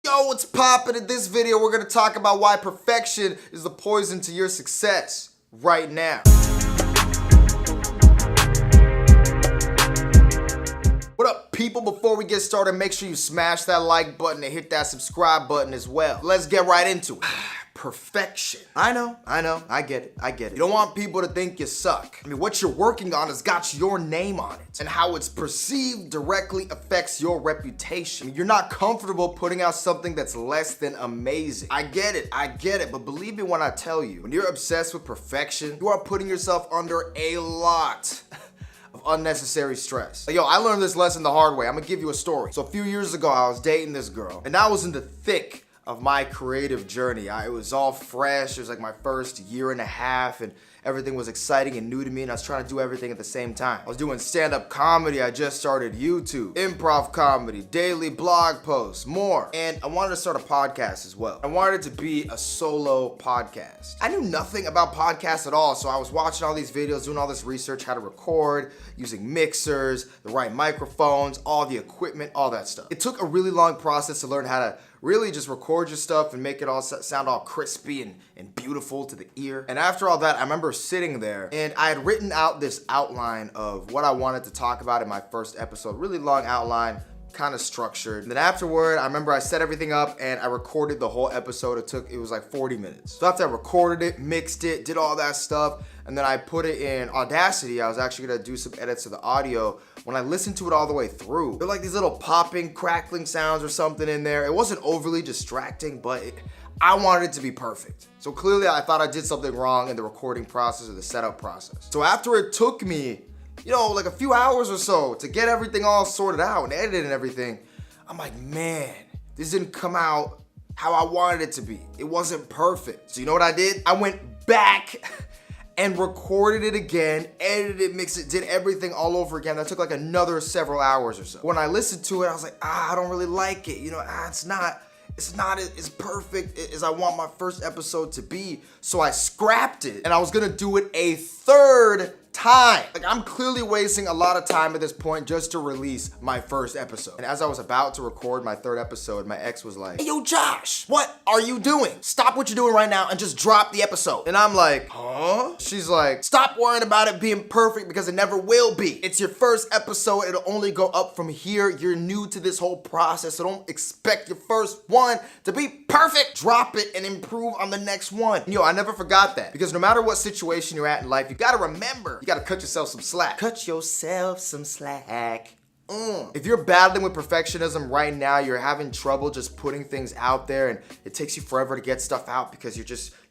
Yo, what's poppin'? In this video, we're gonna talk about why perfection is the poison to your success right now. What up, people? Before we get started, make sure you smash that like button and hit that subscribe button as well. Let's get right into it. Perfection. I know, I get it. You don't want people to think you suck. I mean, what you're working on has got your name on it, and how it's perceived directly affects your reputation. I mean, you're not comfortable putting out something that's less than amazing. I get it, but believe me when I tell you, when you're obsessed with perfection, you are putting yourself under a lot of unnecessary stress. Like, yo, I learned this lesson the hard way. I'm gonna give you a story. So a few years ago, I was dating this girl, and I was in the thick of my creative journey. It was all fresh. It was like my first year and a half, and everything was exciting and new to me, and I was trying to do everything at the same time. I was doing stand-up comedy. I just started YouTube, improv comedy, daily blog posts, more. And I wanted to start a podcast as well. I wanted it to be a solo podcast. I knew nothing about podcasts at all, so I was watching all these videos, doing all this research, how to record, using mixers, the right microphones, all the equipment, all that stuff. It took a really long process to learn how to really just record your stuff and make it all sound all crispy and beautiful to the ear. And after all that, I remember sitting there and I had written out this outline of what I wanted to talk about in my first episode, really long outline, kind of structured. And then afterward, I remember I set everything up and I recorded the whole episode. It was like 40 minutes. So after I recorded it, mixed it, did all that stuff, and then I put it in Audacity. I was actually gonna do some edits to the audio. When I listened to it all the way through, there were like these little popping, crackling sounds or something in there. It wasn't overly distracting, but I wanted it to be perfect. So clearly I thought I did something wrong in the recording process or the setup process. So after it took me, like a few hours or so to get everything all sorted out and edited and everything, I'm like, man, this didn't come out how I wanted it to be. It wasn't perfect. So you know what I did? I went back and recorded it again, edited it, mixed it, did everything all over again. That took like another several hours or so. When I listened to it, I was like, I don't really like it. It's not as perfect as I want my first episode to be. So I scrapped it and I was gonna do it a third time. Like, I'm clearly wasting a lot of time at this point just to release my first episode. And as I was about to record my third episode, my ex was like, "Hey, yo, Josh, what are you doing? Stop what you're doing right now and just drop the episode." And I'm like, huh? She's like, "Stop worrying about it being perfect because it never will be. It's your first episode. It'll only go up from here. You're new to this whole process, so don't expect your first one to be perfect. Drop it and improve on the next one." And I never forgot that, because no matter what situation you're at in life, you gotta remember, you gotta cut yourself some slack. Cut yourself some slack. If you're battling with perfectionism right now, you're having trouble just putting things out there, and it takes you forever to get stuff out because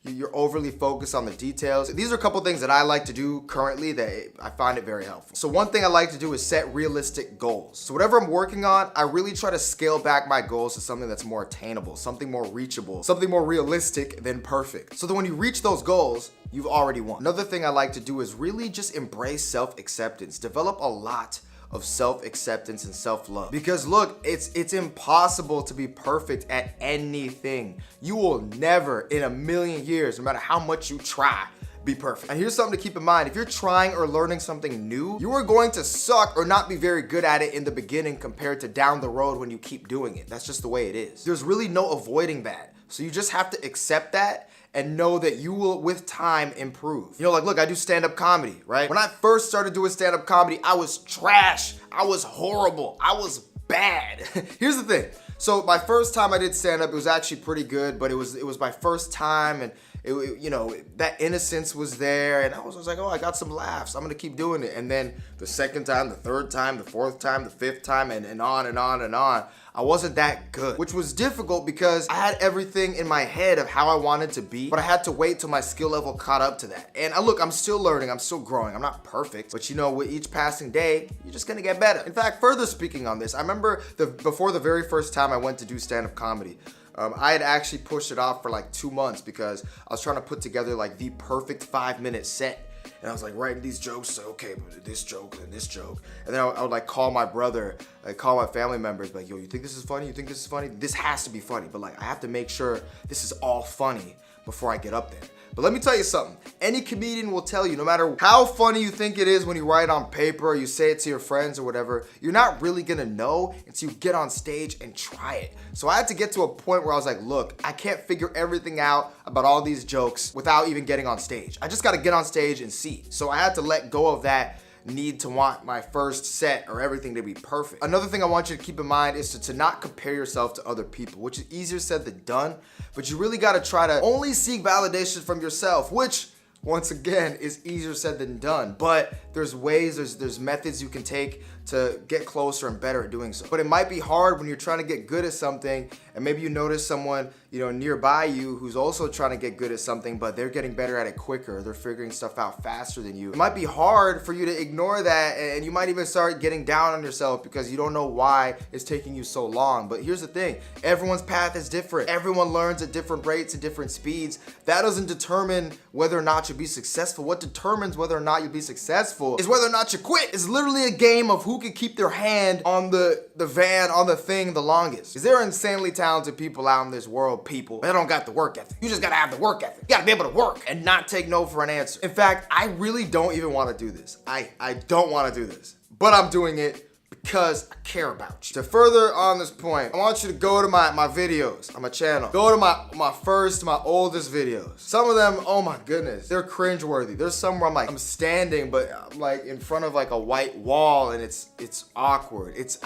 you're overly focused on the details. These are a couple things that I like to do currently that I find it very helpful. So one thing I like to do is set realistic goals. So whatever I'm working on, I really try to scale back my goals to something that's more attainable, something more reachable, something more realistic than perfect. So that when you reach those goals, you've already won. Another thing I like to do is really just embrace self-acceptance. Develop a lot of self-acceptance and self-love. Because look, it's impossible to be perfect at anything. You will never in a million years, no matter how much you try, be perfect. And here's something to keep in mind. If you're trying or learning something new, you are going to suck or not be very good at it in the beginning compared to down the road when you keep doing it. That's just the way it is. There's really no avoiding that. So you just have to accept that and know that you will, with time, improve. Look, I do stand-up comedy, right? When I first started doing stand-up comedy, I was trash. I was horrible. I was bad. Here's the thing. So my first time I did stand-up, it was actually pretty good, but it was my first time, and that innocence was there, and I was like, oh, I got some laughs. I'm gonna keep doing it. And then the second time, the third time, the fourth time, the fifth time, and on and on and on. I wasn't that good, which was difficult because I had everything in my head of how I wanted to be, but I had to wait till my skill level caught up to that. And look, I'm still learning, I'm still growing, I'm not perfect, but with each passing day, you're just gonna get better. In fact, further speaking on this, I remember before the very first time I went to do stand-up comedy, I had actually pushed it off for like 2 months because I was trying to put together like the perfect 5-minute set. And I was like writing these jokes, so okay, but this joke and this joke. And then I would like call my brother, call my family members, like, yo, you think this is funny? You think this is funny? This has to be funny, but like I have to make sure this is all funny. before I get up there. But let me tell you something. Any comedian will tell you, no matter how funny you think it is when you write it on paper or you say it to your friends or whatever, you're not really gonna know until you get on stage and try it. So I had to get to a point where I was like, look, I can't figure everything out about all these jokes without even getting on stage. I just gotta get on stage and see. So I had to let go of that need to want my first set or everything to be perfect. Another thing I want you to keep in mind is to not compare yourself to other people, which is easier said than done, but you really gotta try to only seek validation from yourself, which once again is easier said than done. But there's ways, there's methods you can take to get closer and better at doing so. But it might be hard when you're trying to get good at something and maybe you notice someone, nearby you who's also trying to get good at something, but they're getting better at it quicker. They're figuring stuff out faster than you. It might be hard for you to ignore that, and you might even start getting down on yourself because you don't know why it's taking you so long. But here's the thing, everyone's path is different. Everyone learns at different rates and different speeds. That doesn't determine whether or not you'll be successful. What determines whether or not you'll be successful is whether or not you quit. It's literally a game of who can keep their hand on the van, on the thing the longest. Because there are insanely talented people out in this world, people that don't got the work ethic. You just gotta have the work ethic. You gotta be able to work and not take no for an answer. In fact, I really don't even wanna do this. I don't wanna do this, but I'm doing it because I care about you. To further on this point, I want you to go to my videos on my channel. Go to my oldest videos. Some of them, oh my goodness, they're cringeworthy. There's some where I'm standing, but I'm like in front of like a white wall and it's awkward. It's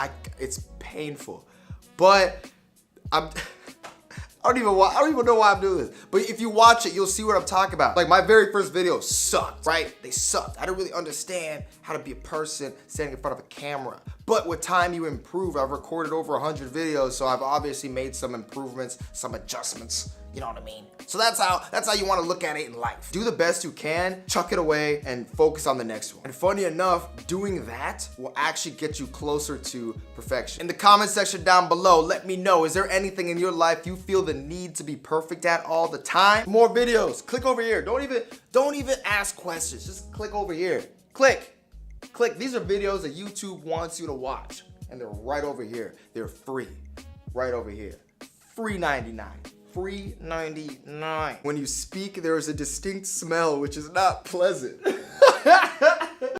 painful. But I don't even know why I'm doing this. But if you watch it, you'll see what I'm talking about. Like my very first videos sucked, right? They sucked. I didn't really understand how to be a person standing in front of a camera. But with time, you improve. I've recorded over 100 videos, so I've obviously made some improvements, some adjustments. You know what I mean? So that's how you want to look at it in life. Do the best you can, chuck it away, and focus on the next one. And funny enough, doing that will actually get you closer to perfection. In the comment section down below, let me know, is there anything in your life you feel the need to be perfect at all the time? More videos, click over here. Don't even ask questions, just click over here. Click. These are videos that YouTube wants you to watch, and they're right over here. They're free, right over here. Free 99. Free 99. When you speak, there is a distinct smell which is not pleasant.